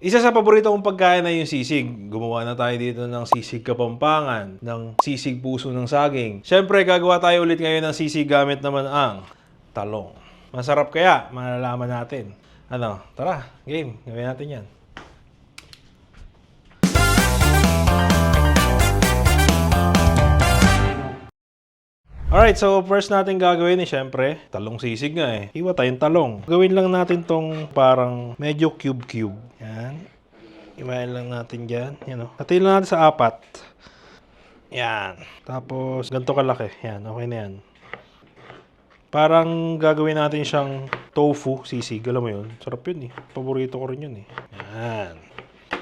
Isa sa paborito kong pagkain ay yung sisig. Gumawa na tayo dito ng sisig Kapampangan, ng sisig puso ng saging. Siyempre, gagawa tayo ulit ngayon ng sisig gamit naman ang talong. Masarap kaya? Malalaman natin. Ano? Tara, game. Gawin natin yan. Alright, so first natin gagawin is syempre, talong sisig nga eh. Hiwa tayong talong. Gawin lang natin tong parang medyo cube-cube. Yan. Iwain lang natin dyan. Yan o. Hatiin lang natin sa 4. Yan. Tapos, ganito kalaki. Yan, okay na yan. Parang gagawin natin siyang tofu sisig. Alam mo yun? Sarap yun eh. Paborito ko rin yun eh. Yan.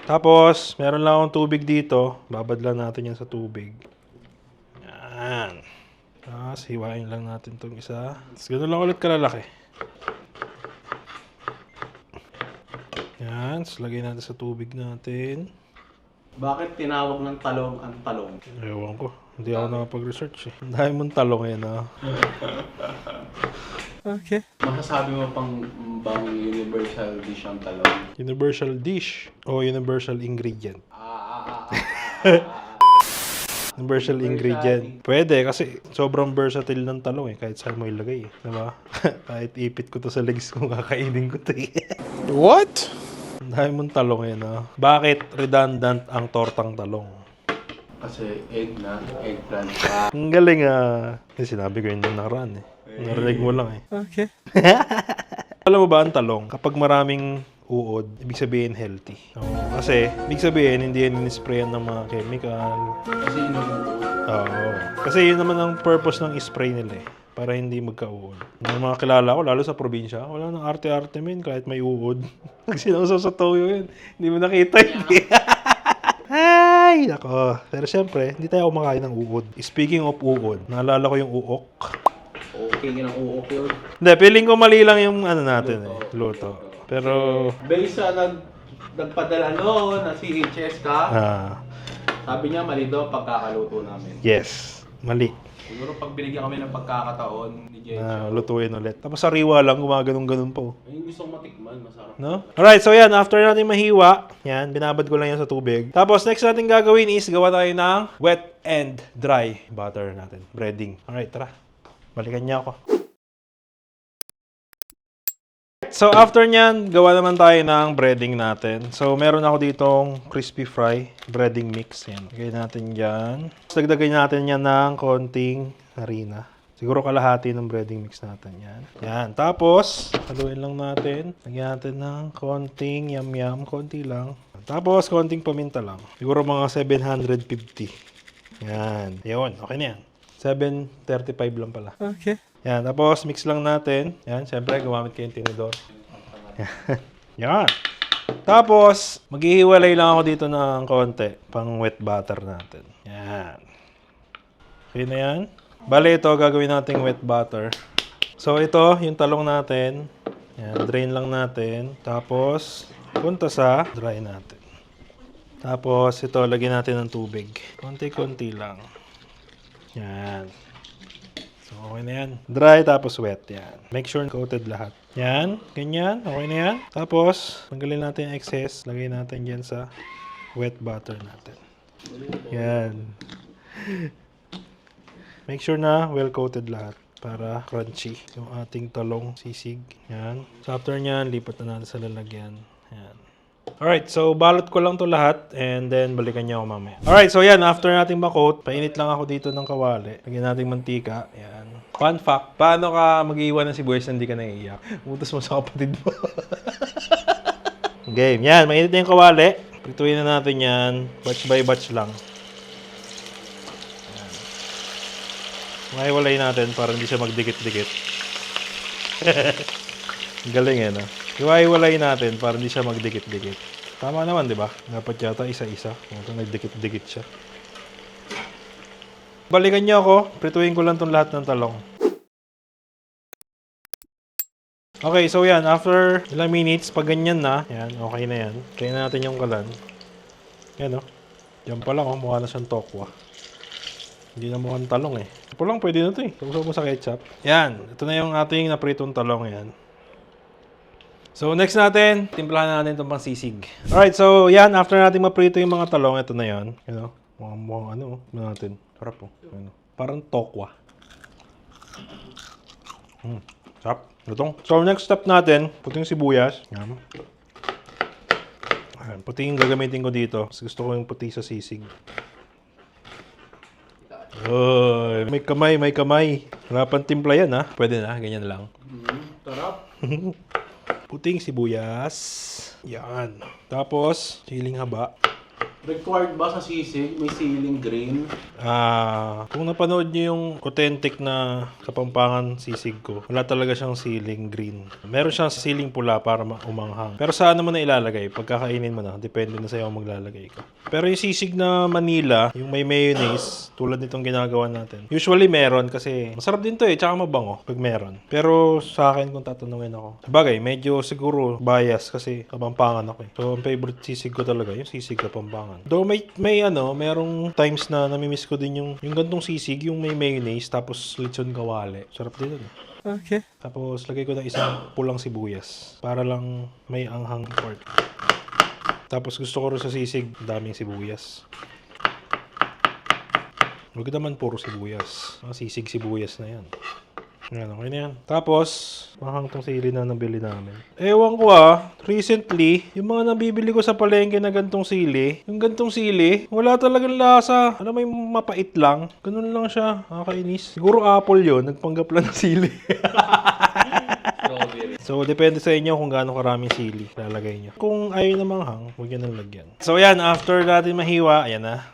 Tapos, meron lang akong tubig dito. Babad lang natin yan sa tubig. Yan. Tapos, hiwain lang natin itong isa. Tapos, gano'n lang ulit kalalaki. Yan. Tapos, lagay natin sa tubig natin. Bakit tinawag ng talong ang talong? Ewan ko. Hindi ako nakapag-research eh. Ang dami mong talong yan ah. Okay. Masasabi mo pang bang universal dish ang talong? Universal dish o universal ingredient? Universal ingredient. Pwede kasi sobrang versatile ng talong eh. Kahit saan mo ilagay eh. Diba? Kahit ipit ko to sa legs ko, kakainin ko to eh. What? Ang dami mong talong yan ah. Bakit redundant ang tortang talong? Kasi eggplant pa. Ang galing ah. Kasi sinabi ko yun yung nakaraan eh. Narinig mo lang eh. Okay. Alam mo ba ang talong? Kapag maraming uod, ibig sabihin healthy. Kasi, ibig sabihin, hindi yan in-sprayan ng mga chemical. Kasi inuuod. Oo. Kasi yun naman ang purpose ng spray nila eh. Para hindi magka-uod. Yung mga kilala ko, lalo sa probinsya, wala nang arte-arte men kahit may uod. Pag sinausaw sa toyo yun, hindi mo nakita yun. Ay, nako. Pero syempre, hindi tayo kumakain ng uod. Speaking of uod, naalala ko yung uok. Okay ng uok yun. Hindi, feeling ko mali lang yung ano natin eh, luto. Pero, Based sa nagpadala noon na si Cheska, sabi niya mali daw pagkakaluto namin. yes, mali. Siguro pag binigyan kami ng pagkakataon ni Na Cheska, lutuin ulit. Tapos sariwa lang, gumaganong-ganon po. yung gusto kong matikman, masarap. No? Alright, so yan, after natin mahiwa, yan, binabad ko lang yan sa tubig. Tapos next natin gagawin is gawa tayo ng wet and dry butter natin, breading. Alright, tara. Balikan niya ako. So after nyan, gawa naman tayo ng breading natin. So meron ako ditong crispy fry breading mix. Yan. Lagay natin dyan. Tapos dagdagan natin yan ng konting harina. Siguro kalahati ng breading mix natin yan. Yan. Tapos, haluin lang natin. Lagyan natin ng konting yam-yam. Konti lang. Tapos, konting paminta lang. Siguro mga 750. Yan. Yun. Okay na yan. 735 lang pala. Okay. Yan, tapos mix lang natin. Yan, siyempre gumamit kayo ng tinidor. Yan. Tapos, maghihiwalay lang ako dito ng konti pang wet butter natin. Yan. Okay na yan. Bale, ito gagawin nating wet butter. So, ito, yung talong natin. Yan, drain lang natin. Tapos, punta sa dry natin. Tapos, ito, lagyan natin ng tubig. Konti-konti lang. Yan. So, okay na yan. Dry tapos wet. Yan. Make sure coated lahat. Yan. Ganyan. Okay na yan. Tapos, tanggalin natin yung excess. Lagay natin dyan sa wet butter natin. Yan. Make sure na well coated lahat para crunchy yung ating talong sisig. Yan. So, after nyan, lipat na natin sa lalagyan. Yan. Alright, so balot ko lang to lahat and then balikan niya ako mamaya. Alright, so yan, after nating makot, painit lang ako dito ng kawali. Lagyan nating mantika. Yan. Fun fact, paano ka mag-iwan ng sibuyas na hindi ka naiiyak? Utos mo sa kapatid mo. Game. Yan, mainit na yung kawali. Prituin na natin yan. Batch by batch lang. Yan. Mahiwalay natin para hindi siya magdikit-dikit. Galing eh, no? Iwahiwalay natin para hindi siya magdikit-dikit. Tama naman, di ba? Dapat yata isa-isa. Kung nagdikit-dikit siya. Balikan niyo ako. Prituin ko lang itong lahat ng talong. Okay, so yan. After ilang minutes, pag ganyan na, yan, okay na yan. Try natin yung kalan. Yan, oh. Yan pa lang, oh. Mukha na siyang tokwa. Hindi na mukhang talong, eh. Ito lang, pwede na ito, eh. Tapos mo sa ketchup. Yan. Ito na yung ating napritong talong, yan. So next natin, timplahan natin itong pangsisig. Alright, so yan, after natin maprito yung mga talong, ito na yan. You know, mukhang ano, natin. Sarap po. Ano, parang tokwa. Sarap. Lutong. So next step natin, puting sibuyas. Yan. Ayan, puti yung gagamitin ko dito. Mas gusto ko yung puti sa sisig. Oy, may kamay, may kamay. Wala pang timpla yan ha. Pwede na, ganyan lang. Sarap. Puting sibuyas. Yan. Tapos, siling haba. Required ba sa sisig may siling green? Kung napanood niyo yung authentic na Kapampangan sisig ko, wala talaga siyang siling green. Meron siyang siling pula para umanghang. Pero saan mo na ilalagay? Pagkakainin mo na, depende na sa'yo kung maglalagay ko. Pero yung sisig na Manila, yung may mayonnaise, tulad nitong ginagawa natin. Usually meron kasi masarap din to eh, tsaka mabango pag meron. Pero sa akin kung tatanungin ako, sabagay, medyo siguro bias kasi Kapampangan ako eh. So, ang favorite sisig ko talaga, yung sisig Kapampangan. Though merong times na namimiss ko din yung gantong sisig, yung may mayonnaise, tapos lechon kawali. Sarap din yun. Okay. Tapos lagay ko na isang pulang sibuyas para lang may anghang part. Tapos gusto ko rin sa sisig, daming sibuyas. Huwag naman puro sibuyas. Sisig sibuyas na yan. Yan, okay na yan. Tapos, mahang tong sili na nabili namin. Ewan ko recently, yung mga nabibili ko sa palengke na gantong sili, yung gantong sili, wala talagang lasa. Ano, may mapait lang. Ganun lang siya. Nakakainis. Siguro apple yon, nagpanggap lang ng sili. So, depende sa inyo kung gaano karaming sili lalagay nyo. Kung ayaw na manghang, huwag yan ang lagyan. So, yan. After natin mahiwa, ayan na.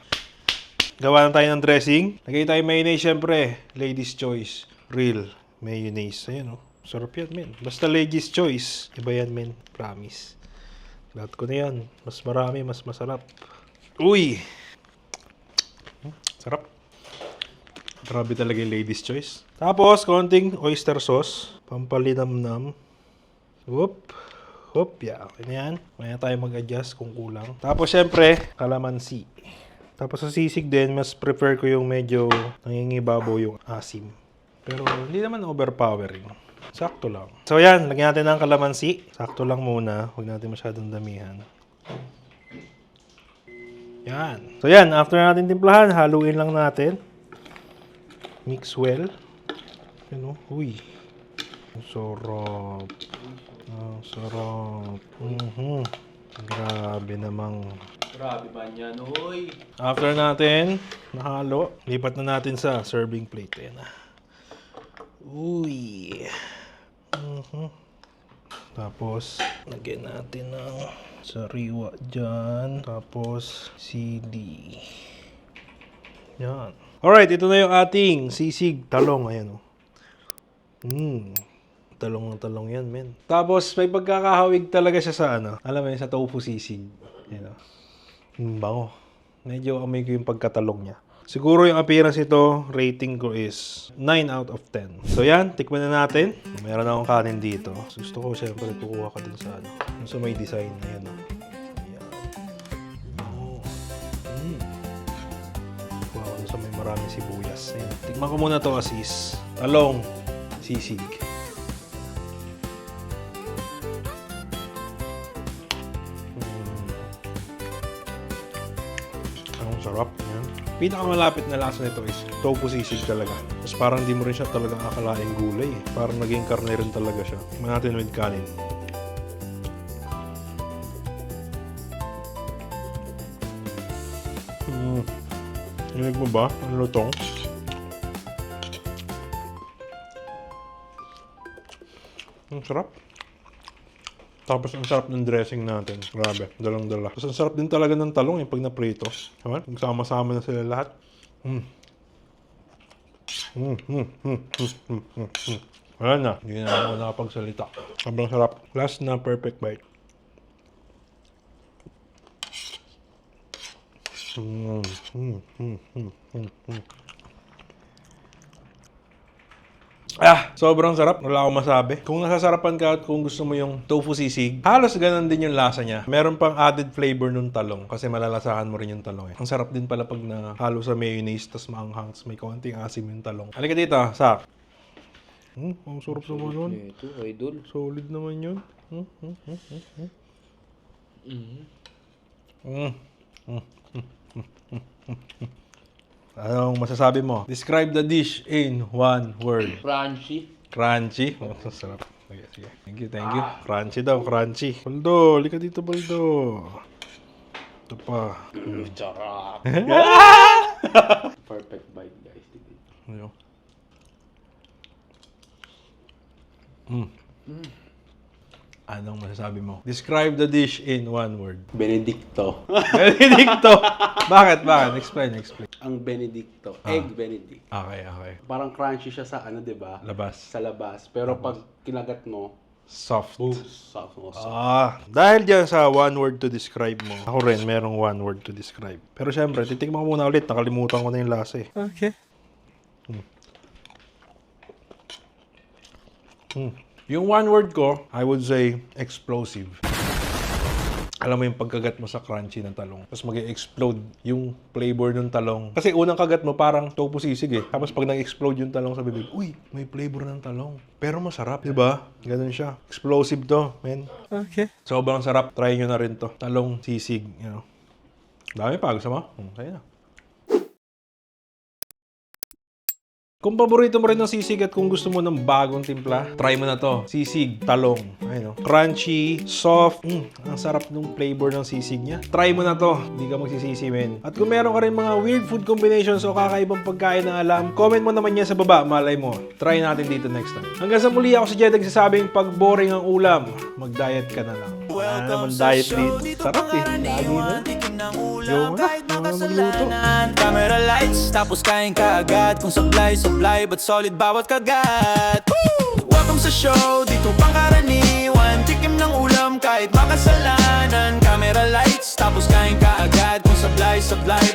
Gawa na tayo ng dressing. Lagay tayo mayonnaise, syempre. Ladies' choice. Real mayonnaise. Ayan sarap yan, men. Basta ladies' choice. Iba yan, men. Promise. Lahat ko na yan. Mas marami, mas masarap. Uy! Sarap. Grabe talaga yung ladies' choice. Tapos, konting oyster sauce. Pampalinamnam. Whoop. Whoop. Yeah. Okay na yan. Maya tayo mag-adjust kung kulang. Tapos, syempre, kalamansi. Tapos, sa sisig din, mas prefer ko yung medyo nangingibabaw yung asim. Pero hindi naman overpowering. Sakto lang. So yan, lagyan natin ng kalamansi. Sakto lang muna. Huwag natin masyadong damihan. Yan. So yan, after natin timplahan, haluin lang natin. Mix well. Yan uy. Sarap. Sarap. Grabe namang. Grabe ba yan, uy? After natin nahalo, lipat na natin sa serving plate. Yan na. Uy. Tapos, lagyan natin ng sariwa dyan. Tapos, sili. Yan. Alright, ito na yung ating sisig talong. Ayan talong ng talong yan, men. Tapos, may pagkakahawig talaga siya sa alam mo yun, sa tofu sisig. Ayan bango. Medyo amoy ko yung pagkatalong niya. Siguro yung appearance ito, rating ko is 9 out of 10. So yan, tikman na natin. Meron akong kanin dito. Gusto ko siyempre kukuha ka din sa yung sa may design na yan. Ayan. Kuha ko sa may maraming sibuyas. Ayan. Tikman ko muna to asis. Talong sisig. Ang sarap. Ayan. Pinakamalapit na lasa nito is tofu sisig talaga. Tapos parang di mo rin siya talaga akalaing gulay eh. Parang naging karne rin talaga siya. Tingnan natin with kanin. Inig mo ba? Ang lutong? Ang sarap. Tapos ang sarap ng dressing natin. Grabe, dalang-dala. Tapos ang sarap din talaga ng talong pag naprito. Diba? Magsama-sama na sila lahat. Wala na. Hindi na ako nakapagsalita. Sobrang sarap. Last na perfect bite. Sobrang sarap. Wala akong masabi. Kung nasasarapan ka at kung gusto mo yung tofu sisig, halos ganun din yung lasa niya. Meron pang added flavor nung talong kasi malalasahan mo rin yung talong eh. Ang sarap din pala pag nahalo sa mayonnaise tas maanghang, tas may konting asim yung talong. Halika dito, Sak. Ang sarap naman nun. Ito, idol. Solid naman yun. Anong masasabi mo? Describe the dish in one word. Crunchy. Crunchy. Oh, sarap. Sige, sige. Thank you, thank you. Crunchy daw, crunchy. Baldo, lika dito, Baldo. Ito pa. Charap. Perfect bite, guys. Ano? Anong masasabi mo? Describe the dish in one word. Benedicto. Benedicto! Bakit? Bakit? Explain, explain. Ang Benedicto. Egg Benedict. Okay, okay. Parang crunchy siya sa ano, di ba? Labas. Sa labas. Pero pag kinagat mo, Soft. soft. Dahil dyan sa one word to describe mo, ako rin merong one word to describe. Pero syempre, titikman ko muna ulit. Nakalimutan ko na yung lasa eh. Okay. Yung one word ko, I would say, explosive. Alam mo yung pagkagat mo sa crunchy ng talong. Tapos mag-explode yung flavor ng talong. Kasi unang kagat mo parang tofu sisig eh. Tapos pag nag-explode yung talong sa bibig, uy, may flavor ng talong. Pero masarap, di ba? Ganun siya. Explosive to, men. Okay. Sobrang sarap. Try nyo na rin to. Talong sisig, you know. Dami pa. Gusto mo? Kaya na. Kung paborito mo rin ng sisig at kung gusto mo ng bagong timpla, try mo na to. Sisig, talong. Ayun, no? Crunchy, soft. Ang sarap ng flavor ng sisig niya. Try mo na to. Hindi ka magsisisi, men. At kung meron ka rin mga weird food combinations o kakaibang pagkain na alam, comment mo naman yan sa baba. Malay mo. Try natin dito next time. Hanggang sa muli ako si Jed nagsasabing pag boring ang ulam, mag-diet ka na lang. Wala naman diet dito. Sarap eh. Lagi na. Yung magluto. Camera lights, tapos kain ka agad. Kung supply, but solid bawat kagat. Woo! Welcome sa show, dito pangkaraniwan. Tikim ng ulam kahit makasalanan. Camera lights, tapos kain ka agad. Kung supply,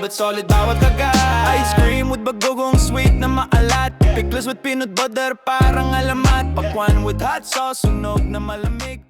but solid bawat kagat. Ice cream with bagogong sweet na maalat. Pickles with peanut butter, parang alamat. Pakwan with hot sauce, sunog na malamig.